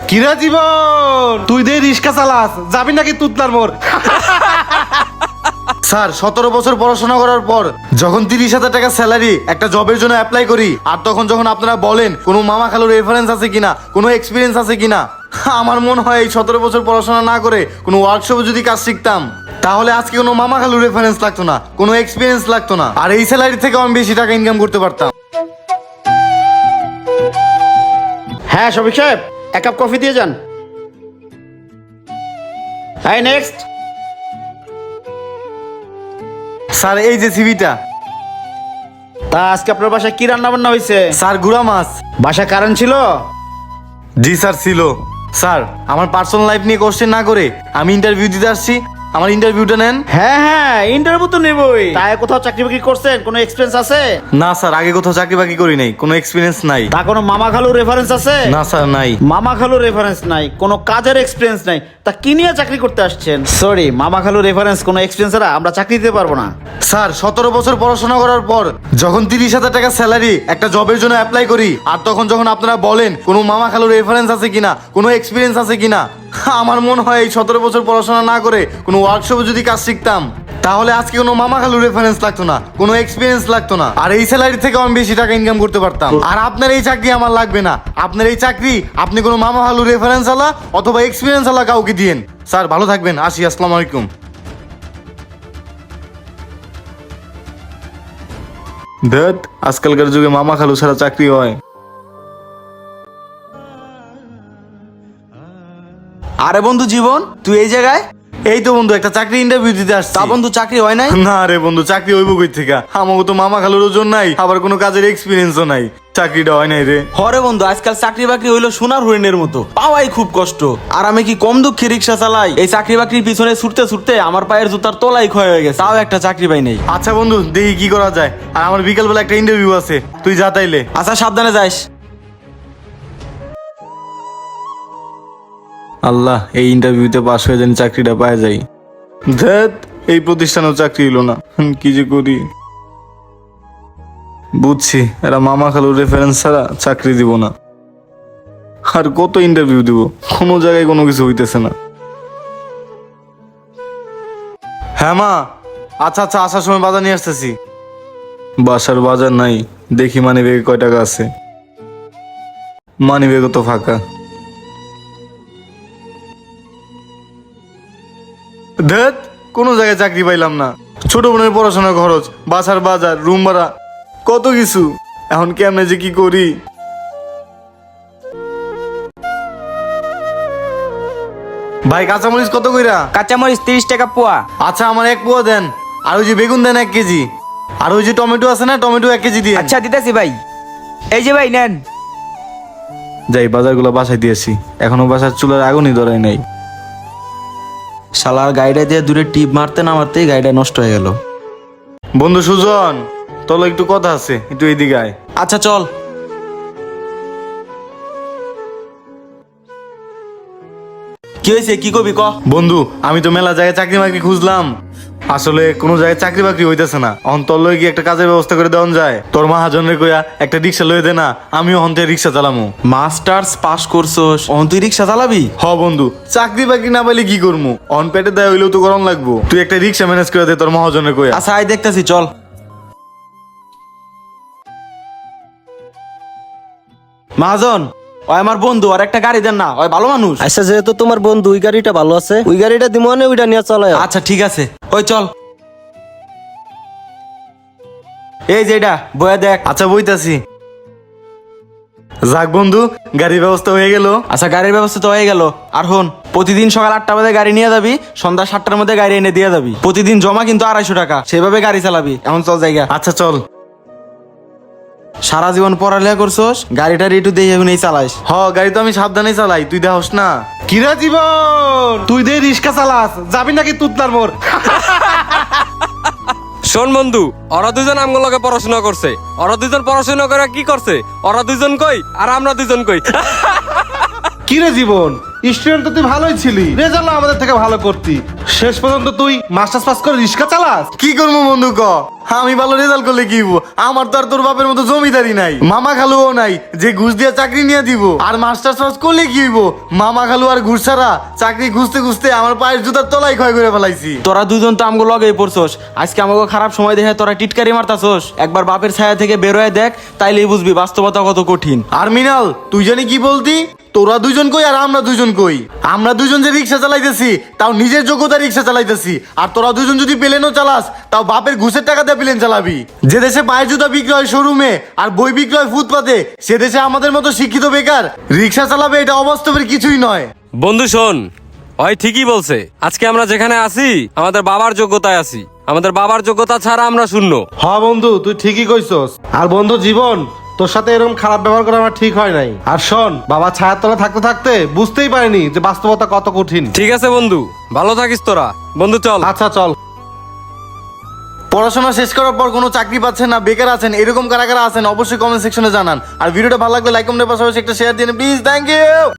কিরা জীবন, তুই দে রিক্সা চালাস, যাবি নাকি তুতলার মোড়? স্যার 17 বছর পড়াশোনা করার পর যখন 30,000 টাকা স্যালারি একটা জবের জন্য অ্যাপ্লাই করি, আর তখন যখন আপনারা বলেন কোনো মামা খালুর রেফারেন্স আছে কিনা, কোনো এক্সপিরিয়েন্স আছে কিনা, আমার মনে হয় এই 17 বছর পড়াশোনা না করে কোনো ওয়ার্কশপে যদি কাজ শিখতাম, তাহলে আজকে কোনো মামা খালুর রেফারেন্স লাগতো না, কোনো এক্সপিরিয়েন্স লাগতো না, আর এই স্যালারি থেকে আমি বেশি টাকা ইনকাম করতে পারতাম। হ্যাঁ শফিক সাহেব, এক কাপ কফি দিয়ে যান। হ্যাঁ নেক্সট। স্যার এই যে সিভিটা। তা আজকে আপনার বাসায় কি রান্না বান্না হয়েছে? স্যার গুড়া মাছ। বাসায় কারেন্ট ছিল? জি স্যার ছিল। স্যার আমার পার্সোনাল লাইফ নিয়ে কোশ্চেন না করে আমি ইন্টারভিউ দিতে আসছি, আমার ইন্টারভিউটা নেন। হ্যাঁ হ্যাঁ, ইন্টারভিউ তো নেবই। তাই কোথাও চাকরি বাকরি করছেন? কোনো এক্সপিরিয়েন্স আছে? না স্যার, আগে কোথাও চাকরি বাকরি করি নাই, কোনো এক্সপিরিয়েন্স নাই। তা কোনো মামা খালুর রেফারেন্স আছে? না স্যার নাই। মামা খালুর রেফারেন্স নাই, কোনো কাজের এক্সপিরিয়েন্স নাই, তা কি নিয়ে চাকরি করতে আসছেন? সরি, মামা খালুর রেফারেন্স কোনো এক্সপিরিয়েন্স ছাড়া আমরা চাকরি দিতে পারবো না। স্যার 17 বছর পড়াশোনা করার পর যখন 30,000 টাকা স্যালারি একটা জবের জন্য অ্যাপ্লাই করি, আর তখন যখন আপনারা বলেন কোনো মামা খালুর রেফারেন্স আছে কিনা, কোনো এক্সপিরিয়েন্স আছে কিনা, আমার মনে হয় এই 17 বছর পড়াশোনা না করে কোনো ওয়ার্কশপে যদি কাজ শিখতাম, তাহলে আজকে কোনো মামা খালুর রেফারেন্স লাগতো না, কোনো এক্সপিরিয়েন্স লাগতো না, আর এই স্যালারি থেকে আমি বেশি টাকা ইনকাম করতে পারতাম। আর আপনার এই চাকরি আমার লাগবে না, আপনার এই চাকরি আপনি কোনো মামা খালুর রেফারেন্স আলা অথবা এক্সপিরিয়েন্স আলা কাউকে দিয়েন। স্যার ভালো থাকবেন, আসি, আসসালামু আলাইকুম। দেখ আজকালকার যুগে মামা খালু ছাড়া চাকরি হয়? আরে বন্ধু জীবন, তুই এই জায়গায়? এই তো বন্ধু একটা চাকরি ইন্টারভিউ দিতে আসছি। তা বন্ধু চাকরি হয় নাই? না রে বন্ধু, চাকরি হইব কই থেকে? আমাকে তো মামা খালুর ওজন নাই, আবার কোনো কাজের এক্সপিরিয়েন্সও নাই, চাকরিটা হয় নাই রে। হরে বন্ধু, আজকাল চাকরি বাকরি হইলো সোনার হরিণের মতো, পাওয়াই খুব কষ্ট। আর আমি কি কম দুঃখে রিক্সা চালাই? এই চাকরি বাকরির পিছনে ছুটতে ছুটতে আমার পায়ের জুতার তলাই ক্ষয় হয়ে গেছে, তাও একটা চাকরি পাই নাই। আচ্ছা বন্ধু, দেখি কি করা যায়। আর আমার বিকালবেলা একটা ইন্টারভিউ আছে, তুই যা তাইলে। আচ্ছা সাবধানে যাইস। আল্লাহ, এই ইন্টারভিউতে পাস হয়ে যেন চাকরিটা পাওয়া যায়। ধ্যাত, এই প্রতিষ্ঠানেও চাকরি হলো না, কি যে করি। বুঝছি, এরা মামা খালুর রেফারেন্স ছাড়া চাকরি দিব না। আর কত ইন্টারভিউ দিব, কোনো জায়গায় কোনো কিছু হইতেছে না। হ্যাঁ মা, আচ্ছা আচ্ছা, আসার সময় বাজার নিয়ে আসতেছি। বাসার বাজার নাই, দেখি মানি ব্যাগে কয় টাকা আছে। মানি ব্যাগও তো ফাঁকা। ধ্যাত, কোনো জায়গায় চাকরি পাইলাম না। ছোট বোনের পড়াশোনার খরচ, বাসার বাজার, রুম ভাড়া, কত কিছু। এখন কেমনে যে কি করি। ভাই কাঁচামরিচ কত কইরা? কাঁচামরিচ 30 টাকা পোয়া। আচ্ছা আমার 1 পোয়া দেন। আর ওই যে বেগুন দেন 1 কেজি। আর ওই যে টমেটো আছে না, টমেটো 1 কেজি দিয়ে। আচ্ছা দিতেছি ভাই, এই যে ভাই নেন। যাই বাজারগুলো বাসায় দিয়েছি, এখনো বাসার চুলার আগুনই ধরাই নাই। শালার গাড়িটা দিয়ে দূরে টিপ মারতে না মারতেই গাড়িটা নষ্ট হয়ে গেল। বন্ধু সুজন, তোর একটু কথা আছে, একটু এইদিকে আয়। আচ্ছা চল। কি হয়েছে, কি কবি ক? বন্ধু আমি তো মেলা জায়গায় চাকরি বাকরি খুঁজলাম, আসলে কোনো জায়গায় চাকরি বাকরি হইতেছে না। অন তোর লই কি একটা কাজের ব্যবস্থা করে দেওয়া যায়? তোর মহাজনের কইয়া একটা রিক্সা লয়ে দে না, আমিও হন্তে রিক্সা চালামু। মাস্টার্স পাস করছস, অন তুই রিক্সা চালাবি? হ বন্ধু, চাকরি বাকরি না পাইলে কি করবো? অন পেটে দেয় হইলেও তো গরম লাগবো। তুই একটা রিক্সা ম্যানেজ করে দে তোর মহাজনের কইয়া। আচ্ছা আই দেখতেছি, চল। মহাজন, ওই আমার বন্ধু, আর একটা গাড়ি দেন না, ওই ভালো মানুষ। আচ্ছা যেহেতু তোমার বন্ধু ওই গাড়িটা ভালো আছে, ওই গাড়িটা দিমো না, ওইটা নিয়ে চলে। আচ্ছা ঠিক আছে, ওই চল। এই যে এটা বয়া দেখ। আচ্ছা বইতাছি। যাক বন্ধু, গাড়ির ব্যবস্থা হয়ে গেল। আচ্ছা গাড়ির ব্যবস্থা তো হয়ে গেল। আর হন, প্রতিদিন সকাল 8টা বাজে গাড়ি নিয়ে যাবি, সন্ধ্যা 7টার মধ্যে গাড়ি এনে দিয়ে যাবি। প্রতিদিন জমা কিন্তু 250 টাকা, সেভাবে গাড়ি চালাবি। এখন চল জায়গা। আচ্ছা চল। সারা জীবন পড়ালেখা করছস, গাড়িটা একটু দেখে নেই চালাইস। হ, গাড়ি তো আমি সাবধানে চালাই, তুই দেহস না। কিরা জীবন, তুই দে রিক্সা চালাস, যাবি নাকি তুতলার মোড়? শোন বন্ধু, ওরা দুজন আমগুলোকে পড়াশোনা করছে। ওরা দুজন পড়াশোনা করে কি করছে? ওরা দুজন কই আর আমরা দুজন কই? কিরে জীবন, স্টুডেন্ট তো তুই ভালোই ছিলি, রেজাল্ট আমাদের থেকে ভালো করতি, শেষ পর্যন্ত তুই মাস্টার্স পাস করে রিক্সা চালাস। কি করবো বন্ধু ক, আমি ভালো রেজাল্ট করলে কি হইবো? আমার তো আর তোর বাপের মতো জমিদারি নাই, মামা খালুও নাই যে ঘুষ দিয়ে চাকরি নিয়ে দিব। আর মাস্টার পাস করলে কি হইব? মামা খালু আর ঘুষ ছাড়া চাকরি খুঁজতে খুঁজতে আমার পায়ের জুতার তলায় ক্ষয় করে ফেলাইছি। তোরা দুজন তো আমগো লগেই পড়ছস, আজকে আমাকে খারাপ সময় দেখে তোরা টিটকারি মারতাছস। একবার বাপের ছায়া থেকে বেরোয় দেখ, তাইলেই বুঝবি বাস্তবতা কত কঠিন। আর মিনাল, তুই জানি কি বলতি? তোরা দুজন কই আর আমরা দুজন কই? আমরা দুজন যে রিক্সা চালাইতেছি তাও নিজের যোগ্যতা রিক্সা চালাইতেছি, আর তোরা দুজন যদি প্লেনও চালাস তাও বাপের ঘুষের টাকা দিয়ে প্লেন চালাবি। যে দেশে পায়ের জুতা বিক্রি হয় শোরুমে আর বই বিক্রি হয় ফুটপাতে, সে দেশে আমাদের মতো শিক্ষিত বেকার রিক্সা চালাবে, এটা অবাস্তবের কিছুই নয়। বন্ধু শোন, ওই ঠিকই বলছে। আজকে আমরা যেখানে আছি আমাদের বাবার যোগ্যতায় আছি, আমাদের বাবার যোগ্যতা ছাড়া আমরা শূন্য। হ্যাঁ বন্ধু, তুই ঠিকই কইছস। আর বন্ধু জীবন, তোর সাথে এরকম খারাপ ব্যবহার করা আমার ঠিক হয় নাই। আর শোন, বাবা ছায়ার তলা থাকতে থাকতে বুঝতেই পারিনি যে বাস্তবতা কত কঠিন। ঠিক আছে বন্ধু, ভালো থাকিস তোরা। বন্ধু চল। আচ্ছা চল। পড়াশোনা শেষ করার পর কোনো চাকরি পাচ্ছেন না, বেকার আছেন, এরকম কারা কারা আছেন অবশ্যই কমেন্ট সেকশনে জানান। আর ভিডিওটা ভালো লাগলে লাইক কমেন্টের পাশাপাশি একটা শেয়ার দিন প্লিজ। Thank you.